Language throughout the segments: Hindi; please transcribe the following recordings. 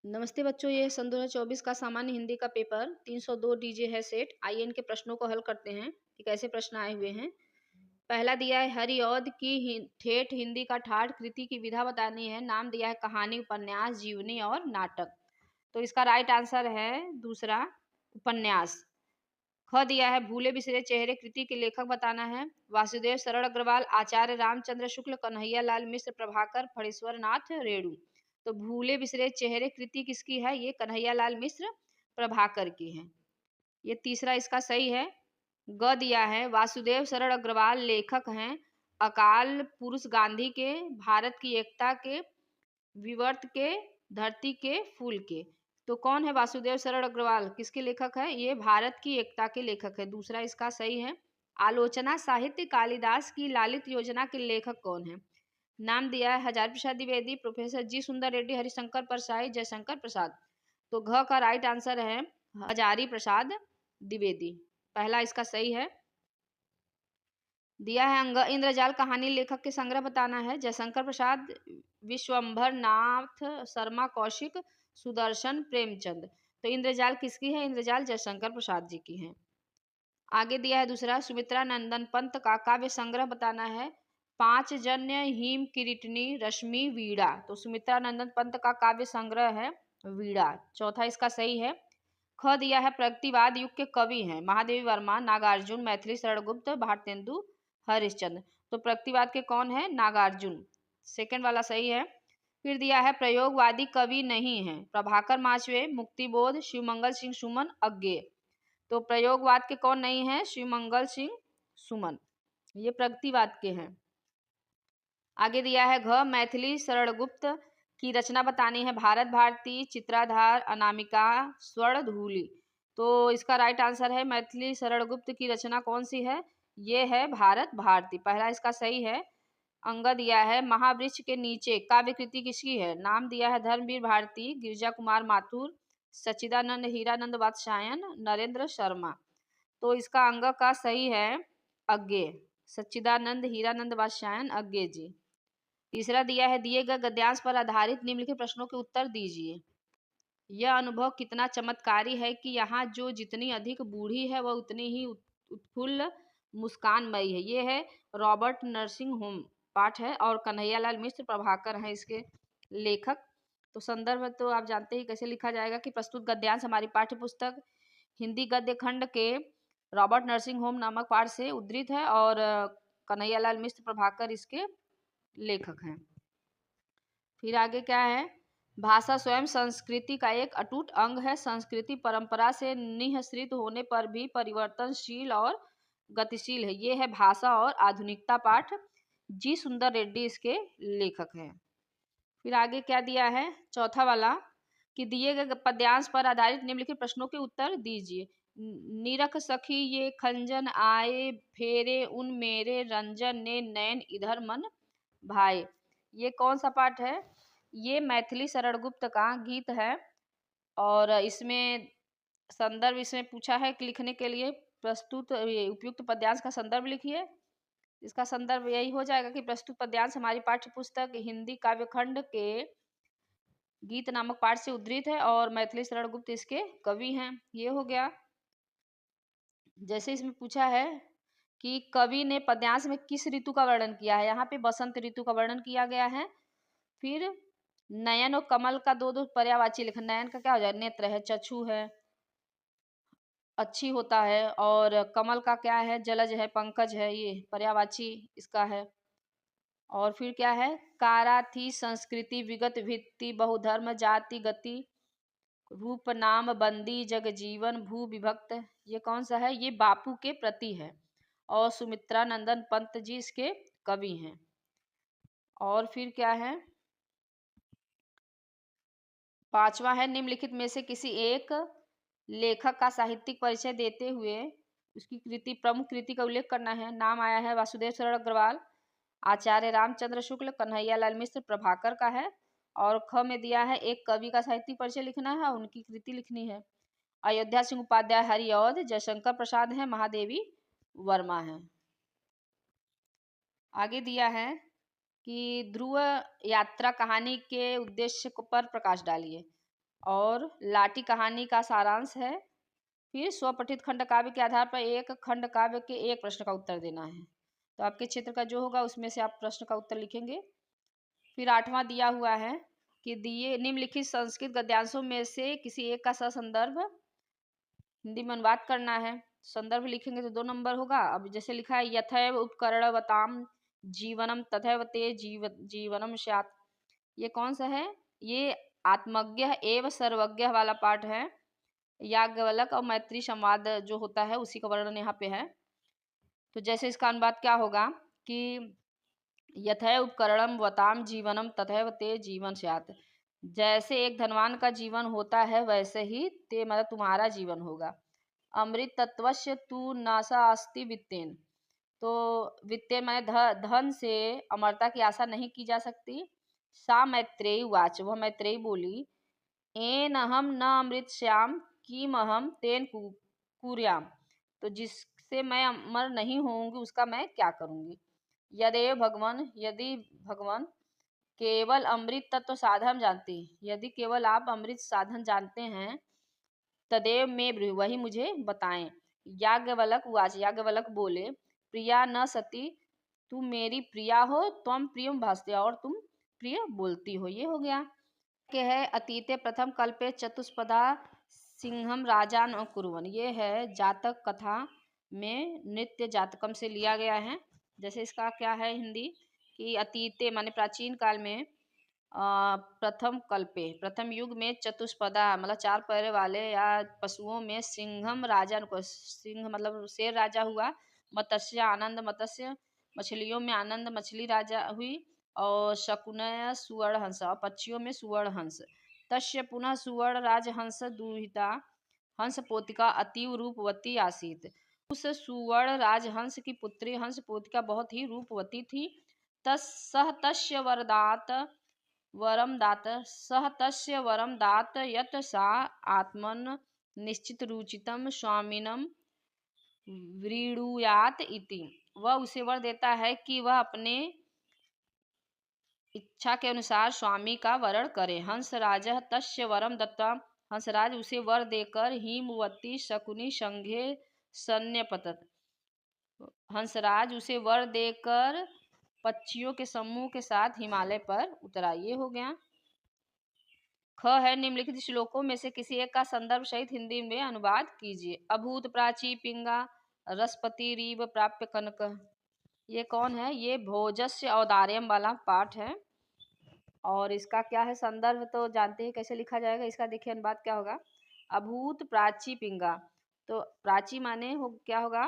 नमस्ते बच्चों, ये सन 2024 का सामान्य हिंदी का पेपर 302 डीजे है सेट। आइए इनके प्रश्नों को हल करते हैं कि कैसे प्रश्न आए हुए हैं। पहला दिया है हरिऔध की ठेठ हिंदी का ठाठ कृति की विधा बतानी है। नाम दिया है कहानी, उपन्यास, जीवनी और नाटक। तो इसका राइट आंसर है दूसरा, उपन्यास। ख दिया है भूले बिसरे चेहरे कृति के लेखक बताना है। वासुदेव शरण अग्रवाल, आचार्य रामचंद्र शुक्ल, कन्हैया लाल मिश्र, प्रभाकर, फणीश्वर नाथ रेणु। तो भूले बिसरे चेहरे कृति किसकी है? ये कन्हैया लाल मिश्र प्रभाकर की है। ये तीसरा इसका सही है। ग दिया है वासुदेव शरण अग्रवाल लेखक हैं अकाल पुरुष गांधी के, भारत की एकता के, विवर्त के, धरती के, फूल के। तो कौन है वासुदेव शरण अग्रवाल? किसके लेखक है? ये भारत की एकता के लेखक है। दूसरा इसका सही है। आलोचना साहित्य कालिदास की लालित योजना के लेखक कौन है? नाम दिया है हजारी प्रसाद द्विवेदी, प्रोफेसर जी सुंदर रेड्डी, हरिशंकर परसाई, जयशंकर प्रसाद। तो घ का राइट आंसर है हजारी प्रसाद द्विवेदी। पहला इसका सही है। दिया है अंग इंद्रजाल कहानी लेखक के संग्रह बताना है। जयशंकर प्रसाद, विश्वंभर नाथ शर्मा कौशिक, सुदर्शन प्रेमचंद। तो इंद्रजाल किसकी है? इंद्रजाल जयशंकर प्रसाद जी की है। आगे दिया है दूसरा, सुमित्रा नंदन पंत का काव्य संग्रह बताना है। पांच जन्य, हिम किरीटनी, रश्मि, वीणा। तो सुमित्रा नंदन पंत का काव्य संग्रह है वीणा। चौथा इसका सही है। ख दिया है प्रगतिवाद युग के कवि हैं महादेवी वर्मा, नागार्जुन, मैथिली शरण गुप्त, भारतेंदु हरिश्चंद्र। तो प्रगतिवाद के कौन है? नागार्जुन। सेकंड वाला सही है। फिर दिया है प्रयोगवादी कवि नहीं है। प्रभाकर माचवे, मुक्तिबोध, शिवमंगल सिंह सुमन, अज्ञेय। तो प्रयोगवाद के कौन नहीं है? शिवमंगल सिंह सुमन। ये प्रगतिवाद के हैं। आगे दिया है घ मैथिली शरण गुप्त की रचना बतानी है। भारत भारती, चित्राधार, अनामिका, स्वर्णधूलि। तो इसका राइट आंसर है मैथिली शरण गुप्त की रचना कौन सी है? ये है भारत भारती। पहला इसका सही है। अंग दिया है महावृक्ष के नीचे काव्य कृति किसकी है? नाम दिया है धर्मवीर भारती, गिरिजा कुमार माथुर, सच्चिदानंद हीरानंद वात्स्यायन, नरेंद्र शर्मा। तो इसका अंग का सही है अज्ञेय, सच्चिदानंद हीरानंद वात्स्यायन अज्ञेय जी। तीसरा दिया है दिए गए गद्यांश पर आधारित निम्नलिखित प्रश्नों के उत्तर दीजिए। यह अनुभव कितना चमत्कारी है कि यहाँ जो जितनी अधिक बूढ़ी है वह उतनी ही उत्फुल्ल मुस्कानमयी है। ये है रॉबर्ट नर्सिंग होम पाठ है और कन्हैयालाल मिश्र प्रभाकर हैं इसके लेखक। तो संदर्भ तो आप जानते ही कैसे लिखा जाएगा कि प्रस्तुत गद्यांश हमारी पाठ्य पुस्तक हिंदी गद्य खंड के रॉबर्ट नर्सिंग होम नामक पाठ से उद्धृत है और कन्हैयालाल मिश्र प्रभाकर इसके लेखक हैं। फिर आगे क्या है? भाषा स्वयं संस्कृति का एक अटूट अंग है। संस्कृति परंपरा से निःसृत होने पर भी परिवर्तनशील और गतिशील है। ये है भाषा और आधुनिकता पाठ। जी सुंदर रेड्डी इसके लेखक हैं। फिर आगे क्या दिया है? चौथा वाला कि दिए गए पद्यांश पर आधारित निम्नलिखित प्रश्नों के उत्तर दीजिए। निरख सखी ये खंजन आए, फेरे उन मेरे रंजन ने नैन इधर मन भाई। ये कौन सा पाठ है? ये मैथिली शरण गुप्त का गीत है और इसमें संदर्भ इसमें पूछा है कि लिखने के लिए प्रस्तुत उपयुक्त पद्यांश का संदर्भ लिखिए। इसका संदर्भ यही हो जाएगा कि प्रस्तुत पद्यांश हमारी पाठ्य पुस्तक हिंदी काव्यखंड के गीत नामक पाठ से उद्धृत है और मैथिली शरण गुप्त इसके कवि हैं। ये हो गया। जैसे इसमें पूछा है कि कवि ने पद्यांश में किस ऋतु का वर्णन किया है? यहाँ पे बसंत ऋतु का वर्णन किया गया है। फिर नयन और कमल का दो दो पर्यायवाची लिखा। नयन का क्या हो जाए? नेत्र है, चक्षु है, अच्छी होता है, और कमल का क्या है? जलज है, पंकज है, ये पर्यायवाची इसका है। और फिर क्या है? कारा थी संस्कृति विगत भित्ति, बहुधर्म जाति गति, रूप नाम बंदी जग जीवन भू विभक्त। ये कौन सा है? ये बापू के प्रति है और सुमित्रा नंदन पंत जी इसके कवि हैं। और फिर क्या है? पांचवा है निम्नलिखित में से किसी एक लेखक का साहित्यिक परिचय देते हुए उसकी कृति प्रमुख कृति का उल्लेख करना है। नाम आया है वासुदेव शरण अग्रवाल, आचार्य रामचंद्र शुक्ल, कन्हैयालाल मिश्र प्रभाकर का है। और ख में दिया है एक कवि का साहित्यिक परिचय लिखना है, उनकी कृति लिखनी है। अयोध्या सिंह उपाध्याय हरिऔध, जयशंकर प्रसाद है, महादेवी वर्मा है। आगे दिया है कि ध्रुव यात्रा कहानी के उद्देश्य पर प्रकाश डालिए। और लाठी कहानी का सारांश है। फिर स्वपठित खंड काव्य के आधार पर एक खंड काव्य के एक प्रश्न का उत्तर देना है। तो आपके क्षेत्र का जो होगा उसमें से आप प्रश्न का उत्तर लिखेंगे। फिर 8वां दिया हुआ है कि दिए निम्नलिखित संस्कृत गद्यांशों में से किसी एक का ससंदर्भ हिंदी में अनुवाद करना है। संदर्भ लिखेंगे तो 2 नंबर होगा। अब जैसे लिखा है यथैव उपकरणवताम जीवनम तथैव ते जीवनम स्यात्। ये कौन सा है? ये आत्मज्ञ एवं सर्वज्ञ वाला पाठ है। याज्ञवल्क और मैत्री संवाद जो होता है उसी का वर्णन यहाँ पे है। तो जैसे इसका अनुवाद क्या होगा कि यथैव उपकरणम वताम जीवनम तथैव ते जीवन स्यात्। जैसे एक धनवान का जीवन होता है वैसे ही ते मतलब तुम्हारा जीवन होगा। अमृत तत्वस्य तु नासा अस्ति वित्तेन। तो वित्तेन माने धन से अमरता की आशा नहीं की जा सकती। सा मैत्रेयी उवाच, वह मैत्रेयी बोली, एन अहम न अमृत श्याम किम अहम तेन कुर्याम। तो जिससे मैं अमर नहीं होंगी उसका मैं क्या करूंगी। यदेव भगवान, यदि भगवान केवल अमृत तत्व साधन जानते हैं, यदि केवल आप अमृत साधन जानते हैं, तदेव में ब्रूहि, वही मुझे बताएं। याज्ञवल्क उवाच, याज्ञवल्क बोले, प्रिया न सती, तुम मेरी प्रिया हो, त्वम प्रियम भास्ते, और तुम प्रिय बोलती हो। ये हो गया के है अतीते प्रथम कल्पे चतुष्पदा सिंहम राजान कुरुवन। ये है जातक कथा में नृत्य जातकम से लिया गया है। जैसे इसका क्या है हिंदी कि अतीते माने प्राचीन काल में प्रथम कल्पे प्रथम युग में चतुष्पदा मतलब 4 पैर वाले या पशुओं में सिंहम राजा को, सिंह मतलब शेर राजा हुआ। मत्स्य आनंद, मत्स्य मछलियों में आनंद मछली राजा हुई। और शकुनय सुवर्ण हंस, और पक्षियों में सुवर्ण हंस। तस्य पुनः सुवर्ण राजहंस दुहिता हंस पोतिका अतीव रूपवती आसीत। उस सुवर्ण राजहंस की पुत्री हंस पोतिका बहुत ही रूपवती थी। तस्सह तस्य वरदात वरम दात, सह तस्य वरम दात यत सा आत्मन निश्चित रुचितम स्वामिनम व्रीडुयात इति। वह उसे वर देता है कि वह अपने इच्छा के अनुसार स्वामी का वरण करे। हंसराज तस्य वरम दत्ता, हंसराज उसे वर देकर हिमवती शकुनी संघे सन्यपतत। हंसराज उसे वर देकर पक्षियों के समूह के साथ हिमालय पर उतरा। ये हो गया। ख है निम्नलिखित श्लोकों में से किसी एक का संदर्भ सहित हिंदी में अनुवाद कीजिए। अभूत प्राची पिंगा रसपति रीव प्राप्य कनक। ये कौन है? ये भोजस्य औदार्यम वाला पाठ है। और इसका क्या है संदर्भ तो जानते हैं कैसे लिखा जाएगा। इसका देखिए अनुवाद क्या होगा। अभूत प्राची पिंगा, तो प्राची माने हो क्या होगा?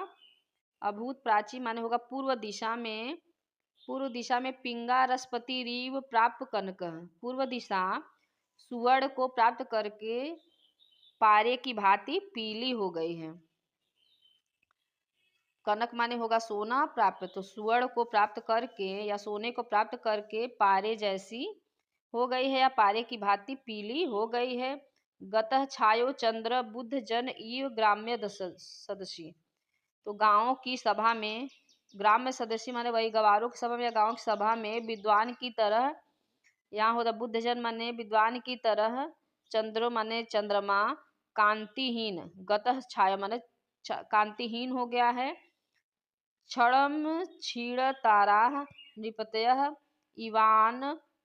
अभूत प्राची माने होगा पूर्व दिशा में, पूर्व दिशा में पिंगा रसपति रीव प्राप्त कनक। पूर्व दिशा सुवर्ण को प्राप्त करके पारे की भांति पीली हो गई है। कनक माने होगा सोना, प्राप्त तो सुवर्ण को प्राप्त करके या सोने को प्राप्त करके पारे जैसी हो गई है या पारे की भांति पीली हो गई है। गतः छायो चंद्र बुद्ध जन इव ग्राम्य सदस्य। तो गांव की सभा में, ग्राम्य सदस्य माने वही गवारों की सभा में या गांव की सभा में विद्वान की तरह, यहाँ होता बुद्ध जन माने विद्वान की तरह, चंद्रो माने चंद्रमा, कांतिहीन, गतः छाया माने कांतिहीन हो गया है। क्षणम क्षीण तारा नृपतयः इवान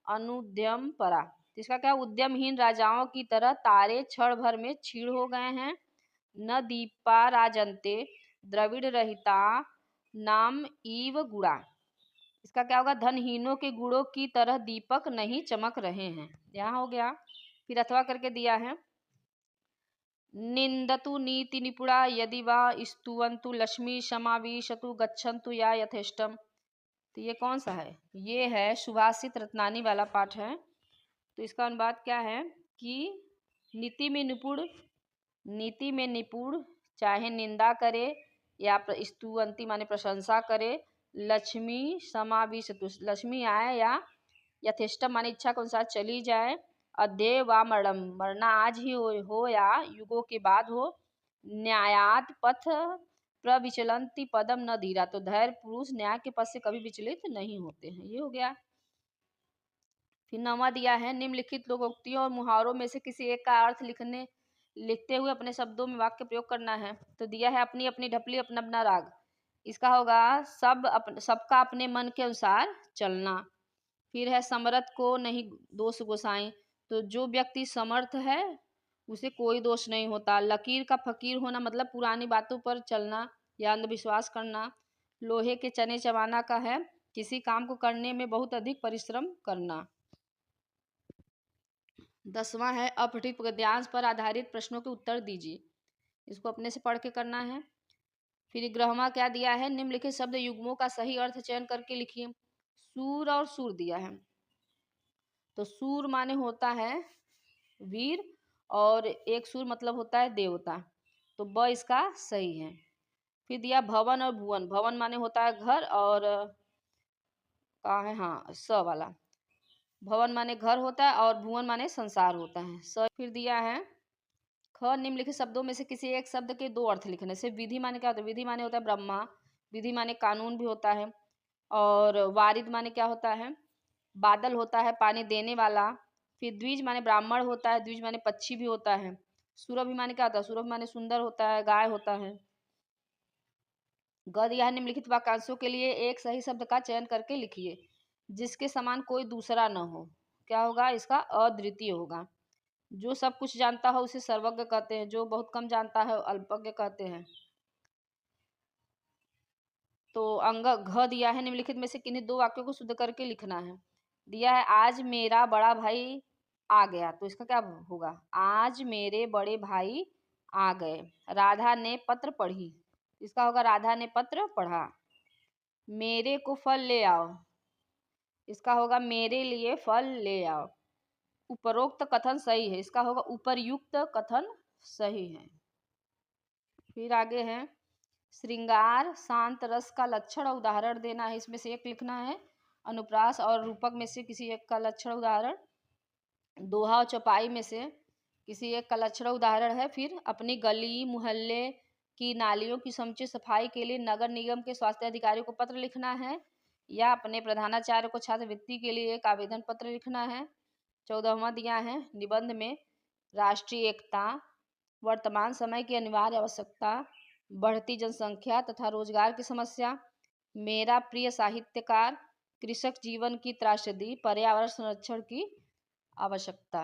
अनुद्यम परा। इसका क्या? उद्यमहीन राजाओं की तरह तारे क्षण भर में क्षीण हो गए हैं। न दीपा राजन्ते द्रविड़ रहिता नाम ईव गुड़ा। इसका क्या होगा? धनहीनों के गुड़ों की तरह दीपक नहीं चमक रहे हैं। यहाँ हो गया। फिर अथवा करके दिया है। निंदतु नीति निपुणा यदि वा स्तुवन्तु लक्ष्मी समाविशतु गच्छन्तु या यथेष्टम। तो ये कौन सा है? ये है सुभाषित रत्नानी वाला पाठ है। तो इसका अनुवाद क्या है कि नीति में निपुण, नीति में निपुण चाहे निंदा करे या स्तुवंती माने प्रशंसा करे। लक्ष्मी समाविशतु, लक्ष्मी आए या यथेष्टम माने इच्छा के अनुसार चली जाए। अध्यय व मरणम, मरना आज ही हो या युगों के बाद हो। न्यायात पथ प्रविचलंती पदम न धीरा, तो धैर्य पुरुष न्याय के पथ से कभी विचलित नहीं होते हैं। ये हो गया। फिर 9वां दिया है निम्नलिखित लोकोक्तियों और मुहावरों में से किसी एक का अर्थ लिखते हुए अपने शब्दों में वाक्य प्रयोग करना है। तो दिया है अपनी अपनी ढपली अपना अपना राग। इसका होगा सबका अपने मन के अनुसार चलना। फिर है समर्थ को नहीं दोष गोसाई। तो जो व्यक्ति समर्थ है उसे कोई दोष नहीं होता। लकीर का फकीर होना मतलब पुरानी बातों पर चलना या अंधविश्वास करना। लोहे के चने चबाना का है किसी काम को करने में बहुत अधिक परिश्रम करना। 10वां है अपठित गद्यांश पर आधारित प्रश्नों के उत्तर दीजिए। इसको अपने से पढ़ के करना है। फिर 11वां क्या दिया है निम्नलिखित शब्द युग्मों का सही अर्थ चयन करके लिखिए। सूर और सूर दिया है। तो सूर माने होता है वीर और एक सूर मतलब होता है देवता। तो ब इसका सही है। फिर दिया भवन और भुवन। भवन माने होता है घर और कहाँ है हाँ स वाला। भवन माने घर होता है और भुवन माने संसार होता है स। फिर दिया है ख निम्नलिखित शब्दों में से किसी एक शब्द के दो अर्थ लिखने से। विधि माने क्या होता है? विधि माने होता है ब्रह्मा। विधि माने कानून भी होता है। और वारिद माने क्या होता है? बादल होता है पानी देने वाला। फिर द्विज माने ब्राह्मण होता है। द्विज माने पक्षी भी होता है। सुरभि माने क्या होता है? सुरभि माने सुंदर होता है गाय होता है। ग दिया है निम्नलिखित वाक्यांशों के लिए एक सही शब्द का चयन करके लिखिए जिसके समान कोई दूसरा न हो। क्या होगा? इसका अद्वितीय होगा। जो सब कुछ जानता हो उसे सर्वज्ञ कहते हैं। जो बहुत कम जानता है अल्पज्ञ कहते हैं। तो अंग घ दिया है निम्नलिखित में से किन्हीं दो वाक्यों को शुद्ध करके लिखना है। दिया है आज मेरा बड़ा भाई आ गया। तो इसका क्या होगा? आज मेरे बड़े भाई आ गए। राधा ने पत्र पढ़ी। इसका होगा राधा ने पत्र पढ़ा। मेरे को फल ले आओ। इसका होगा मेरे लिए फल ले आओ। उपरोक्त कथन सही है। इसका होगा उपर्युक्त कथन सही है। फिर आगे है श्रृंगार शांत रस का लक्षण और उदाहरण देना है। इसमें से एक लिखना है। अनुप्रास और रूपक में से किसी एक का लक्षण उदाहरण। दोहा और चौपाई में से किसी एक का लक्षण उदाहरण है। फिर अपनी गली मोहल्ले की नालियों की समुचित सफाई के लिए नगर निगम के स्वास्थ्य अधिकारी को पत्र लिखना है या अपने प्रधानाचार्य को छात्रवृत्ति के लिए एक आवेदन पत्र लिखना है। 14वां दिया है निबंध में राष्ट्रीय एकता, वर्तमान समय की अनिवार्य आवश्यकता, बढ़ती जनसंख्या तथा रोजगार की समस्या, मेरा प्रिय साहित्यकार, कृषक जीवन की त्रासदी, पर्यावरण संरक्षण की आवश्यकता।